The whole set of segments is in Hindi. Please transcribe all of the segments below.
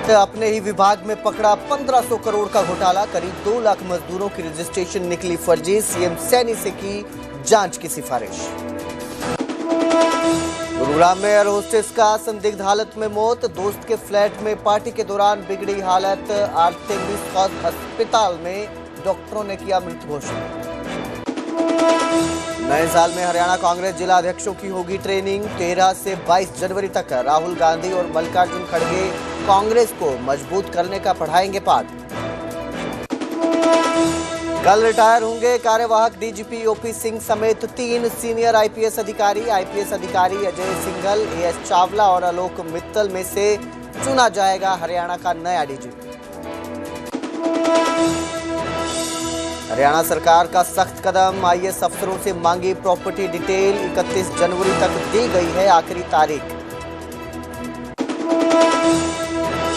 सिट अपने ही विभाग में पकड़ा 1500 करोड़ का घोटाला। करीब 2 लाख मजदूरों की रजिस्ट्रेशन निकली फर्जी। सीएम सैनी से की जांच की सिफारिश। गुरुग्राम में एयर होस्टेस का संदिग्ध हालत में मौत। दोस्त के फ्लैट में पार्टी के दौरान बिगड़ी हालत। आर्टेमिस अस्पताल में डॉक्टरों ने किया मृत घोषित। नए साल में हरियाणा कांग्रेस जिला अध्यक्षों की होगी ट्रेनिंग। 13 से 22 जनवरी तक राहुल गांधी और मल्लिकार्जुन खड़गे कांग्रेस को मजबूत करने का पढ़ाएंगे पाठ। कल रिटायर होंगे कार्यवाहक डीजीपी ओपी सिंह समेत 3 सीनियर आईपीएस अधिकारी। आईपीएस अधिकारी अजय सिंघल, एएस चावला और आलोक मित्तल में से चुना जाएगा हरियाणा का नया डीजीपी। हरियाणा सरकार का सख्त कदम। आईएएस अफसरों से मांगी प्रॉपर्टी डिटेल। 31 जनवरी तक दी गई है आखिरी तारीख।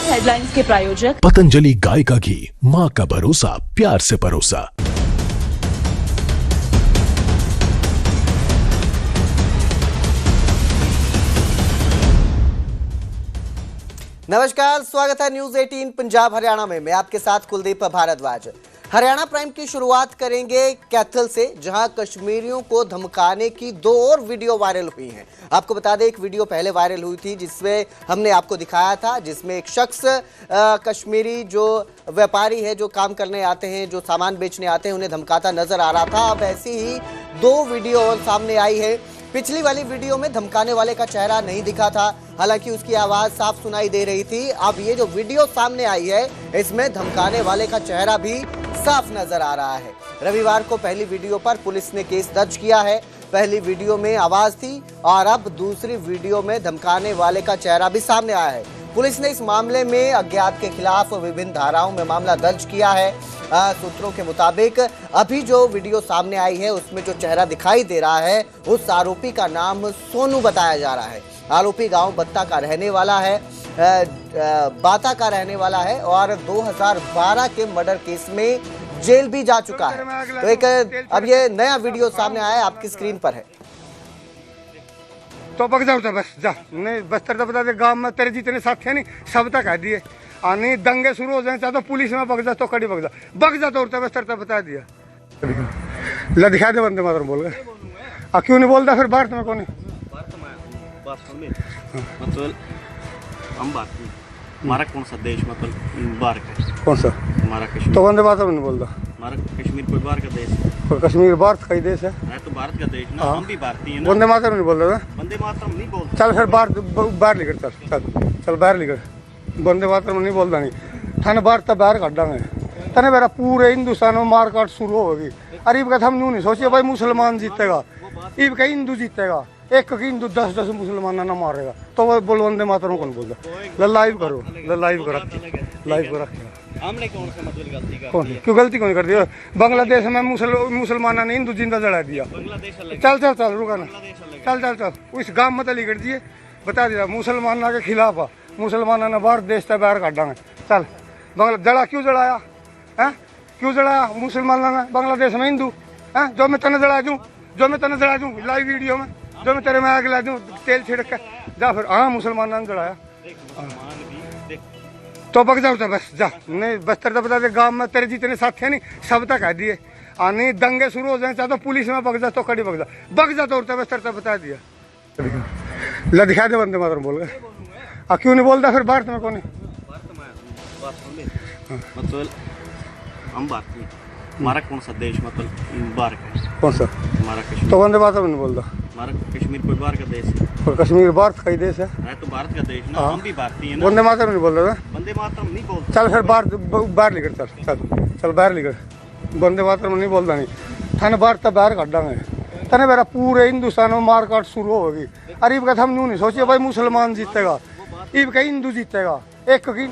हेडलाइंस के प्रायोजक पतंजलि गाय का घी, माँ का भरोसा, प्यार से परोसा। नमस्कार, स्वागत है न्यूज 18 पंजाब हरियाणा में। मैं आपके साथ कुलदीप भारद्वाज। हरियाणा प्राइम की शुरुआत करेंगे कैथल से, जहां कश्मीरियों को धमकाने की 2 और वीडियो वायरल हुई हैं। आपको बता दें, एक वीडियो पहले वायरल हुई थी जिसमें हमने आपको दिखाया था, जिसमें एक शख्स कश्मीरी जो व्यापारी है, जो काम करने आते हैं, जो सामान बेचने आते हैं, उन्हें धमकाता नजर आ रहा था। अब ऐसी ही 2 वीडियो और सामने आई है। पिछली वाली वीडियो में धमकाने वाले का चेहरा नहीं दिखा था, हालांकि उसकी आवाज साफ सुनाई दे रही थी। अब ये जो वीडियो सामने आई है, इसमें धमकाने वाले का चेहरा भी साफ नजर आ रहा है। रविवार को पहली वीडियो पर पुलिस ने केस दर्ज किया है। पहली वीडियो में आवाज थी और अब दूसरी वीडियो में धमकाने वाले का चेहरा भी सामने आया है। पुलिस ने इस मामले में अज्ञात के खिलाफ विभिन्न धाराओं में मामला दर्ज किया है। सूत्रों के मुताबिक अभी जो वीडियो सामने आई है, उसमें जो चेहरा दिखाई दे रहा है, उस आरोपी का नाम सोनू बताया जा रहा है। आरोपी गांव बत्ता का रहने वाला है, बाता का रहने वाला है और 2012 के मर्डर केस में जेल भी जा चुका है। तो एक अब ये नया वीडियो सामने आया है, आपकी स्क्रीन पर है। तो बग जाओ बस जा, नहीं बस तेरे बता दे, गांव में तेरे जितने साथी है नहीं सब तक कह दिए। आने दंगे शुरू हो जाए, चाहे तो पुलिस में बग जा तो कड़ी बग जा तो उड़ता बस तेरे बता दिया। ला दिखा दे, बंदे मातरम बोल गए। क्यों नहीं बोलता फिर भारत में? कौन मतलब हम बात नहीं, हमारा कौन सा देश मतलब बाहर का? कौन सा? हमारा कश्मीर। तो वंदे मातरम नहीं बोलता? हमारा कश्मीर कोई बाहर का देश है? कश्मीर भारत का ही देश है तो भारत का देश ना, हम भी भारतीय हैं ना। वंदे मातरम नहीं बोल रहा? वंदे मातरम नहीं बोलते। चल फिर बाहर निकल, चल बाहर निकल। वंदे मातरम नहीं बोलता नहीं थाने भारत का बाहर काटा है तने मेरा पूरे हिंदुस्तान में मार काट शुरू होगी। अरे हम यूँ नहीं सोचिए भाई मुसलमान जीतेगा, इब का हिंदू जीतेगा। एक हिंदू 10 मुसलमान ना मारेगा तो वो बोल वंदे मातरम कौन बोलता? लाइव करो, लाइव करो। हमने कौन सा मतलब गलती कर कौन क्यों गलती कौन कर दिया? बांग्लादेश में मुसलमानों ने हिंदू जिंदा जला दिया। चल रुका ना, चल उस गांव में तली कर दिए, बता दिया मुसलमानों के खिलाफ है, मुसलमानों ने भारत देश से बाहर काटा। चल जड़ा क्यों जड़ाया है? क्यों जड़ाया मुसलमानों ने बांग्लादेश में हिंदू है? जो मैं तने जड़ा दूँ लाइव वीडियो में, जो मैं तेरे में आग ला दूँ तेल छिड़क के जा फिर। हाँ मुसलमानों ने जड़ाया तो बग जाओ बस जा, नहीं बस तेरे बता दे, गांव में तेरे जितने साथी है नहीं सब तक कह दिए। आने दंगे शुरू हो जाए, चाहे तो पुलिस में बग जा तो कड़ी बग जा तो उड़ता बस तेरे बता दिया। ला दिखा दे, बंदे मातरम बोल गए। क्यों नहीं बोलता फिर भारत में? कौन मतलब हम भारतीय, हमारा कौन सा देश मतलब बाहर का? कौन सा? हमारा कश्मीर। तो वंदे मातरम नहीं बोलता? हमारा कश्मीर कोई बाहर का देश है? कश्मीर भारत का ही देश है तो भारत का देश ना, हम भी भारतीय हैं ना। वंदे मातरम नहीं बोल रहा? वंदे मातरम नहीं बोलते। चल फिर बाहर निकल, चल बाहर निकल। वंदे मातरम नहीं बोलता नहीं थाने भारत का बाहर काटा है तने मेरा पूरे हिंदुस्तान में मार काट शुरू होगी। अरे हम यूँ नहीं सोचिए भाई मुसलमान जीतेगा, इब का हिंदू जीतेगा। एक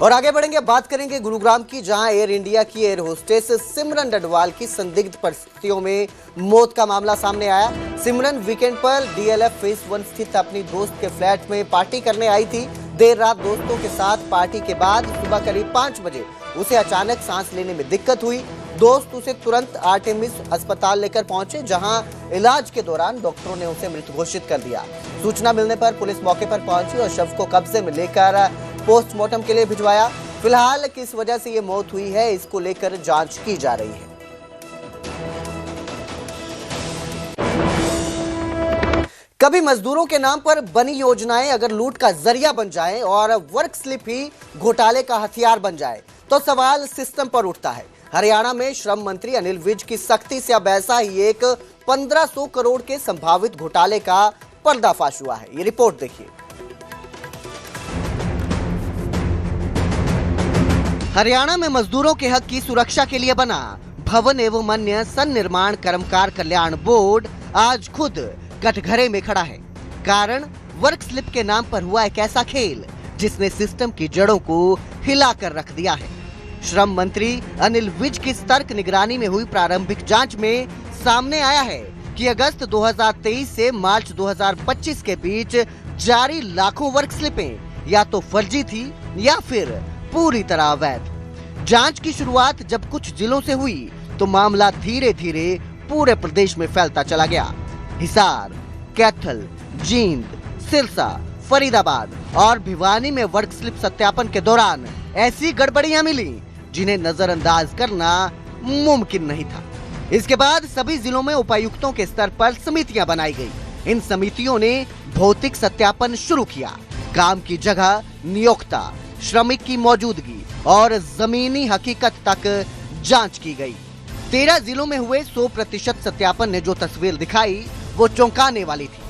और आगे बढ़ेंगे, बात करेंगे गुरुग्राम की, जहां एयर इंडिया की एयर होस्टेस सिमरन डडवाल की संदिग्ध परिस्थितियों में मौत का मामला सामने आया। सिमरन वीकेंड पर डीएलएफ फेज 1 स्थित अपनी दोस्त के फ्लैट में पार्टी करने आई थी। देर रात दोस्तों के साथ पार्टी के बाद सुबह करीब 5 बजे उसे अचानक सांस लेने में दिक्कत हुई। दोस्त उसे तुरंत आर्टेमिस अस्पताल लेकर पहुंचे, जहां इलाज के दौरान डॉक्टरों ने उसे मृत घोषित कर दिया। सूचना मिलने पर पुलिस मौके पर पहुंची और शव को कब्जे में लेकर पोस्टमार्टम के लिए भिजवाया। फिलहाल किस वजह से ये मौत हुई है, इसको लेकर जांच की जा रही है। कभी मजदूरों के नाम पर बनी योजनाएं अगर लूट का जरिया बन जाएं और वर्क स्लिप ही घोटाले का हथियार बन जाए तो सवाल सिस्टम पर उठता है। हरियाणा में श्रम मंत्री अनिल विज की सख्ती से अब ऐसा ही एक 1500 करोड़ के संभावित घोटाले का पर्दाफाश हुआ है। ये रिपोर्ट देखिए। हरियाणा में मजदूरों के हक की सुरक्षा के लिए बना भवन एवं अन्य सन्निर्माण कर्मकार कल्याण बोर्ड आज खुद कटघरे में खड़ा है। कारण वर्क स्लिप के नाम पर हुआ एक ऐसा खेल जिसने सिस्टम की जड़ों को हिलाकर रख दिया है। श्रम मंत्री अनिल विज की सतर्क निगरानी में हुई प्रारंभिक जांच में सामने आया है कि अगस्त 2023 से मार्च 2025 के बीच जारी लाखों वर्क स्लिपें या तो फर्जी थी या फिर पूरी तरह अवैध। जांच की शुरुआत जब कुछ जिलों से हुई तो मामला धीरे धीरे पूरे प्रदेश में फैलता चला गया। हिसार, कैथल, जींद, सिरसा, फरीदाबाद और भिवानी में वर्क स्लिप सत्यापन के दौरान ऐसी गड़बड़ियां मिली जिन्हें नजरअंदाज करना मुमकिन नहीं था। इसके बाद सभी जिलों में उपायुक्तों के स्तर पर समितियां बनाई गई। इन समितियों ने भौतिक सत्यापन शुरू किया। काम की जगह, नियोक्ता, श्रमिक की मौजूदगी और जमीनी हकीकत तक जांच की गई। 13 जिलों में हुए 100% सत्यापन ने जो तस्वीर दिखाई वो चौंकाने वाली थी।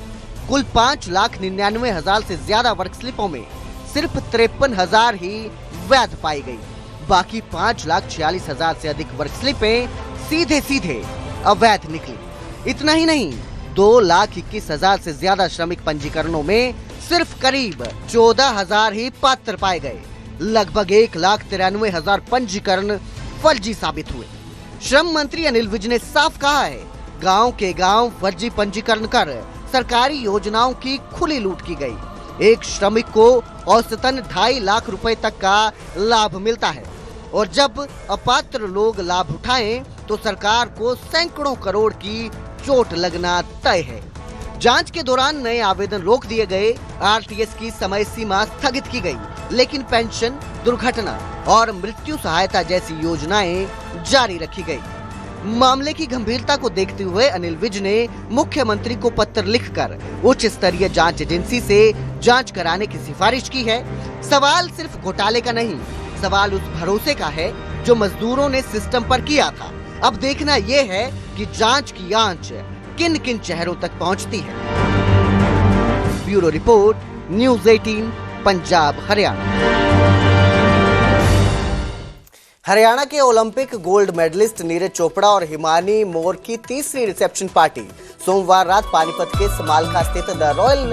कुल 5,99,000 से ज्यादा वर्क स्लिपों में सिर्फ 53,000 ही वैध पाई गई। बाकी 5,46,000 से अधिक वर्क स्लिपें सीधे सीधे अवैध निकली। इतना ही नहीं, 2,21,000 से ज्यादा श्रमिक पंजीकरणों में सिर्फ करीब 14,000 ही पात्र पाए गए। लगभग 1,93,000 पंजीकरण फर्जी साबित हुए। श्रम मंत्री अनिल विज ने साफ कहा है, गांव के गांव फर्जी पंजीकरण कर सरकारी योजनाओं की खुली लूट की गई। एक श्रमिक को औसतन 2.5 लाख रुपए तक का लाभ मिलता है और जब अपात्र लोग लाभ उठाएं तो सरकार को सैकड़ों करोड़ की चोट लगना तय है। जांच के दौरान नए आवेदन रोक दिए गए, आरटीएस की समय सीमा स्थगित की गई, लेकिन पेंशन, दुर्घटना और मृत्यु सहायता जैसी योजनाएं जारी रखी गई। मामले की गंभीरता को देखते हुए अनिल विज ने मुख्यमंत्री को पत्र लिखकर उच्च स्तरीय जांच एजेंसी से जांच कराने की सिफारिश की है। सवाल सिर्फ घोटाले का नहीं, सवाल उस भरोसे का है जो मजदूरों ने सिस्टम पर किया था। अब देखना यह है कि जांच की आंच किन किन चेहरों तक पहुंचती है। Bureau report, news 18, Punjab, Haryana. Haryana के Olympic gold medalist Neeraj Chopra और हिमानी मोर की तीसरी रिसेप्शन पार्टी सोमवार रात पानीपत के समालखा स्थित द रॉयल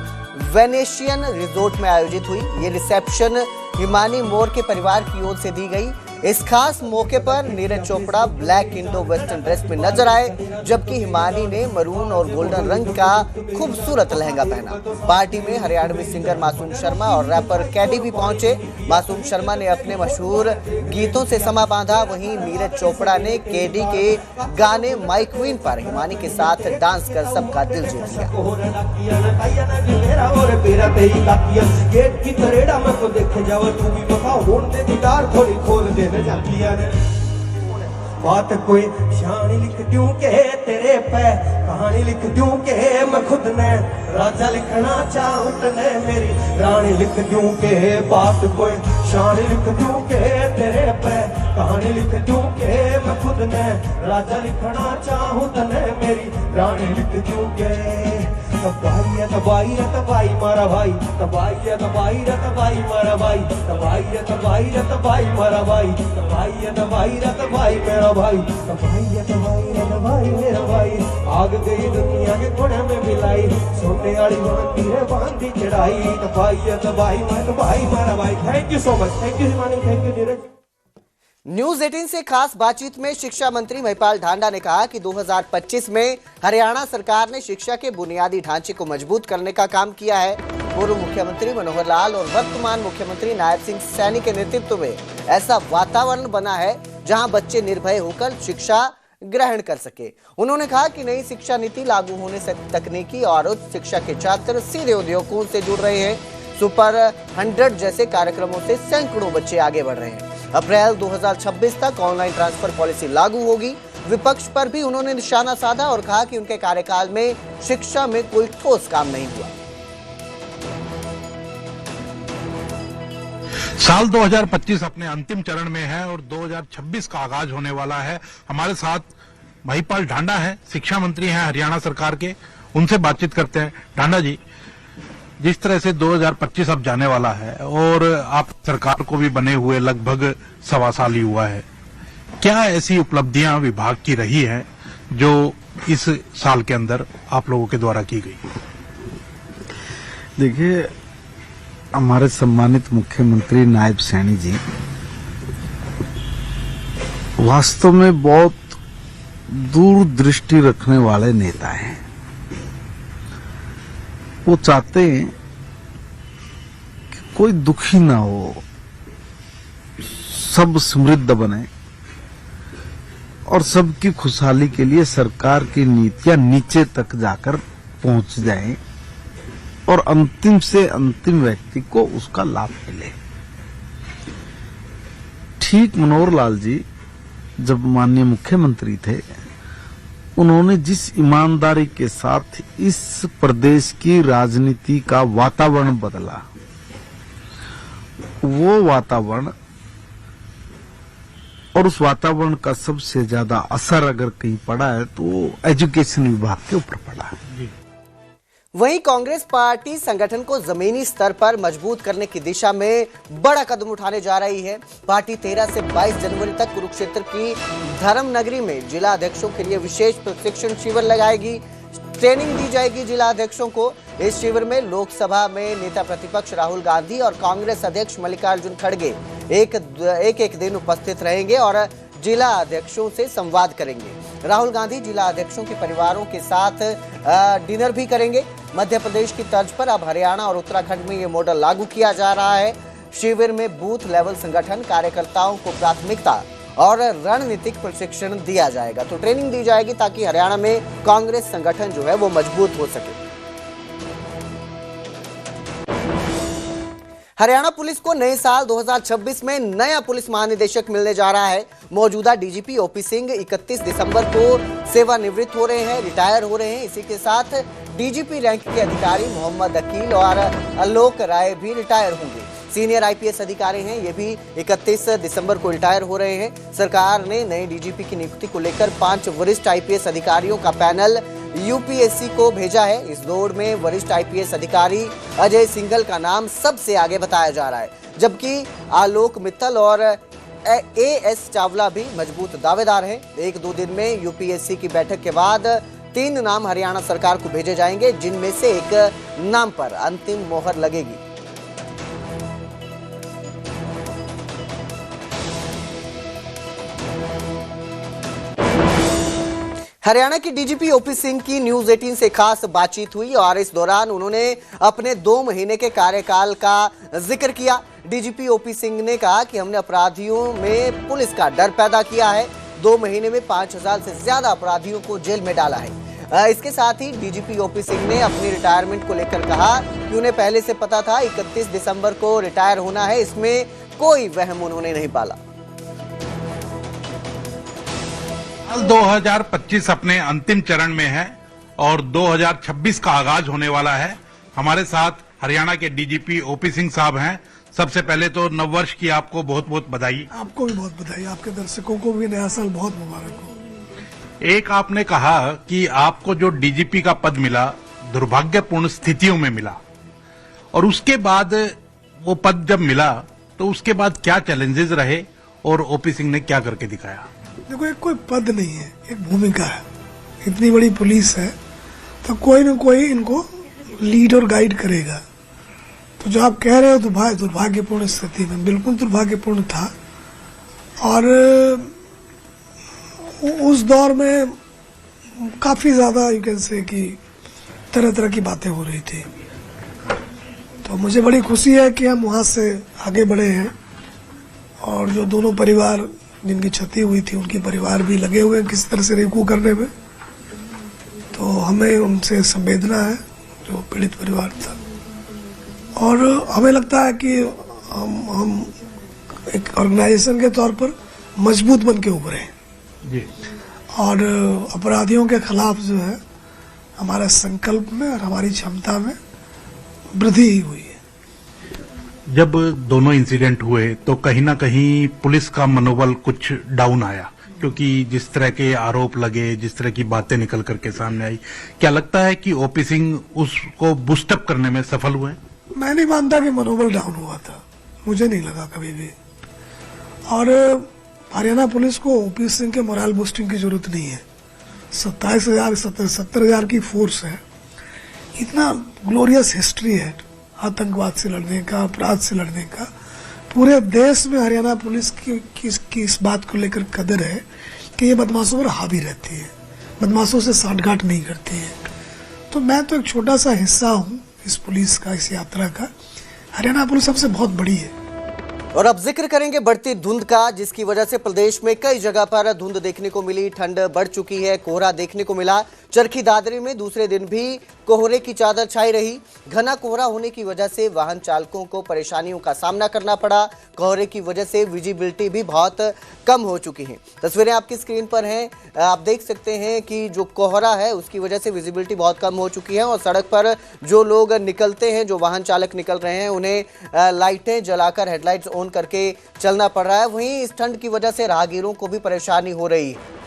वेनेशियन रिजोर्ट में आयोजित हुई। ये रिसेप्शन हिमानी मोर के परिवार की ओर से दी गई। इस खास मौके पर Neeraj Chopra black Indo western dress में नजर आए, जबकि हिमानी ने मरून और गोल्डन रंग का खूबसूरत लहंगा पहना। पार्टी में हरियाणवी सिंगर मासूम शर्मा और रैपर कैडी भी पहुंचे। मासूम शर्मा ने अपने मशहूर गीतों से समा बांधा, वहीं नीरज चोपड़ा ने कैडी के गाने माई क्वीन पर हिमानी के साथ डांस कर सबका दिल जीत लिया। बात कोई शानी लिख दूं के तेरे पे, कहानी लिख दूं के मैं खुद ने, राजा लिखना चाहूं तने मेरी रानी लिख दूं के। बात कोई शानी लिख दूं के तेरे पे, कहानी लिख दूं के मैं खुद ने, राजा लिखना चाहूं तने मेरी रानी लिख दूं के। तबाही है तबाही मारा भाई, तबाही है तबाही मारा भाई, तबाही है तबाही मारा भाई, तबाही है तबाही मेरा भाई, तबाही है तबाही मेरा भाई। आग गई दुनिया के कोने में मिलाई, सोने वाली बांधी है बांधी चढ़ाई, तबाही है तबाही मारा भाई। Thank you so much, thank you Himani, thank you Neeraj. News 18 से खास बातचीत में शिक्षा मंत्री महिपाल ढांडा ने कहा कि 2025 में हरियाणा सरकार ने शिक्षा के बुनियादी ढांचे को मजबूत करने का काम किया है। पूर्व मुख्यमंत्री मनोहर लाल और वर्तमान मुख्यमंत्री नायब सिंह सैनी के नेतृत्व में ऐसा वातावरण बना है जहां बच्चे निर्भय होकर शिक्षा ग्रहण कर सके। उन्होंने कहा कि नई शिक्षा नीति लागू होने से तकनीकी और उच्च शिक्षा के छात्र सीधे उद्योगों से जुड़ रहे हैं। सुपर 100 जैसे कार्यक्रमों से सैकड़ों बच्चे आगे बढ़ रहे हैं। अप्रैल 2026 तक ऑनलाइन ट्रांसफर पॉलिसी लागू होगी। विपक्ष पर भी उन्होंने निशाना साधा और कहा कि उनके कार्यकाल में शिक्षा में कोई ठोस काम नहीं हुआ। साल 2025 अपने अंतिम चरण में है और 2026 का आगाज होने वाला है। हमारे साथ महिपाल ढांडा है, शिक्षा मंत्री हैं हरियाणा सरकार के, उनसे बातचीत करते हैं। ढांडा जी, जिस तरह से 2025 अब जाने वाला है और आप सरकार को भी बने हुए लगभग 1.25 साल ही हुआ है, क्या ऐसी उपलब्धियां विभाग की रही हैं जो इस साल के अंदर आप लोगों के द्वारा की गई? देखिए, हमारे सम्मानित मुख्यमंत्री नायब सैनी जी वास्तव में बहुत दूरदृष्टि रखने वाले नेता हैं। वो चाहते हैं कि कोई दुखी ना हो, सब समृद्ध बने और सबकी खुशहाली के लिए सरकार की नीतियां नीचे तक जाकर पहुंच जाएं और अंतिम से अंतिम व्यक्ति को उसका लाभ मिले। ठीक मनोहर लाल जी जब माननीय मुख्यमंत्री थे, उन्होंने जिस ईमानदारी के साथ इस प्रदेश की राजनीति का वातावरण बदला, वो वातावरण और उस वातावरण का सबसे ज्यादा असर अगर कहीं पड़ा है तो एजुकेशन विभाग के ऊपर पड़ा है। वहीं कांग्रेस पार्टी संगठन को जमीनी स्तर पर मजबूत करने की दिशा में बड़ा कदम उठाने जा रही है। पार्टी 13 से 22 जनवरी तक कुरुक्षेत्र की धर्म नगरी में जिला अध्यक्षों के लिए विशेष प्रशिक्षण शिविर लगाएगी। ट्रेनिंग दी जाएगी जिला अध्यक्षों को। इस शिविर में लोकसभा में नेता प्रतिपक्ष राहुल गांधी और कांग्रेस अध्यक्ष मल्लिकार्जुन खड़गे एक दिन उपस्थित रहेंगे और जिला अध्यक्षों से संवाद करेंगे। राहुल गांधी जिला अध्यक्षों के परिवारों के साथ डिनर भी करेंगे। मध्य प्रदेश की तर्ज पर अब हरियाणा और उत्तराखंड में ये मॉडल लागू किया जा रहा है। शिविर में बूथ लेवल संगठन कार्यकर्ताओं को प्राथमिकता और रणनीतिक प्रशिक्षण दिया जाएगा। तो ट्रेनिंग दी जाएगी ताकि हरियाणा में कांग्रेस संगठन जो है वो मजबूत हो सके। हरियाणा पुलिस को नए साल 2026 में नया पुलिस महानिदेशक मिलने जा रहा है। मौजूदा डीजीपी ओपी सिंह 31 दिसंबर को सेवानिवृत्त हो रहे हैं, रिटायर हो रहे हैं। इसी के साथ डीजीपी रैंक के अधिकारी मोहम्मद अकील और आलोक राय भी रिटायर होंगे। सीनियर आईपीएस अधिकारी हैं, ये भी 31 दिसंबर को रिटायर हो रहे हैं। सरकार ने नए डीजीपी की नियुक्ति को लेकर 5 वरिष्ठ आईपीएस अधिकारियों का पैनल यूपीएससी को भेजा है। इस दौड़ में वरिष्ठ आईपीएस अधिकारी अजय सिंघल का नाम सबसे आगे बताया जा रहा है, जबकि आलोक मित्तल और एएस चावला भी मजबूत दावेदार हैं। 1-2 दिन में यूपीएससी की बैठक के बाद 3 नाम हरियाणा सरकार को भेजे जाएंगे, जिनमें से एक नाम पर अंतिम मोहर लगेगी। हरियाणा की डीजीपी ओपी सिंह की न्यूज 18 से खास बातचीत हुई और इस दौरान उन्होंने अपने 2 महीने के कार्यकाल का जिक्र किया। डीजीपी ओपी सिंह ने कहा कि हमने अपराधियों में पुलिस का डर पैदा किया है। 2 महीने में 5000 से ज्यादा अपराधियों को जेल में डाला है। इसके साथ ही डीजीपी ओपी सिंह ने अपनी रिटायरमेंट को लेकर कहा कि उन्हें पहले से पता था 31 दिसंबर को रिटायर होना है। इसमें कोई वहम उन्होंने नहीं पाला। 2025 अपने अंतिम चरण में है और 2026 का आगाज होने वाला है। हमारे साथ हरियाणा के डीजीपी ओपी सिंह साहब हैं। सबसे पहले तो नववर्ष की आपको बहुत बहुत बधाई। आपको भी बहुत बधाई, आपके दर्शकों को भी नया साल बहुत मुबारक हो। एक आपने कहा कि आपको जो डीजीपी का पद मिला दुर्भाग्यपूर्ण स्थितियों में मिला, और उसके बाद वो पद जब मिला तो उसके बाद क्या चैलेंजेस रहे और ओपी सिंह ने क्या करके दिखाया? देखो, एक कोई पद नहीं है, एक भूमिका है। इतनी बड़ी पुलिस है तो कोई न कोई इनको लीड और गाइड करेगा। तो जो आप कह रहे हो तो भाई दुर्भाग्यपूर्ण स्थिति में, बिल्कुल दुर्भाग्यपूर्ण था। और उस दौर में काफी ज्यादा यू कैन से कि तरह तरह की बातें हो रही थी। तो मुझे बड़ी खुशी है कि हम वहां से आगे बढ़े हैं और जो दोनों परिवार जिनकी क्षति हुई थी उनके परिवार भी लगे हुए हैं किसी तरह से रेकू करने में। तो हमें उनसे संवेदना है जो पीड़ित परिवार था, और हमें लगता है कि हम एक ऑर्गेनाइजेशन के तौर पर मजबूत बन के उभरे हैं जी। और अपराधियों के खिलाफ जो है हमारे संकल्प में और हमारी क्षमता में वृद्धि ही हुई है। जब दोनों इंसिडेंट हुए तो कहीं ना कहीं पुलिस का मनोबल कुछ डाउन आया, क्योंकि जिस तरह के आरोप लगे, जिस तरह की बातें निकल करके सामने आई, क्या लगता है कि ओपी सिंह उसको बूस्टअप करने में सफल हुए? मैं नहीं मानता कि मनोबल डाउन हुआ था, मुझे नहीं लगा कभी भी। और हरियाणा पुलिस को ओपी सिंह के मोरल बूस्टिंग की जरूरत नहीं है। 70,000 की फोर्स है, इतना ग्लोरियस हिस्ट्री है आतंकवाद से लड़ने का, अपराध से लड़ने का। पूरे देश में हरियाणा पुलिस की इस बात को लेकर कदर है कि ये बदमाशों पर हावी रहती है, बदमाशों से साठगांठ नहीं करती है। तो मैं तो एक छोटा सा हिस्सा हूँ इस पुलिस का, इस यात्रा का। हरियाणा पुलिस सबसे बहुत बड़ी है। और अब जिक्र करेंगे बढ़ती धुंध का, जिसकी वजह से प्रदेश में कई जगह पर धुंध देखने को मिली, ठंड बढ़ चुकी है, कोहरा देखने को मिला। चरखी दादरी में दूसरे दिन भी कोहरे की चादर छाई रही। घना कोहरा होने की वजह से वाहन चालकों को परेशानियों का सामना करना पड़ा। कोहरे की वजह से विजिबिलिटी भी बहुत कम हो चुकी है। तस्वीरें आपकी स्क्रीन पर हैं, आप देख सकते हैं कि जो कोहरा है उसकी वजह से विजिबिलिटी बहुत कम हो चुकी है और सड़क पर जो लोग निकलते हैं, जो वाहन चालक निकल रहे हैं, उन्हें लाइटें जलाकर, हेडलाइट्स ऑन करके चलना पड़ रहा है। वहीं इस ठंड की वजह से राहगीरों को भी परेशानी हो रही है।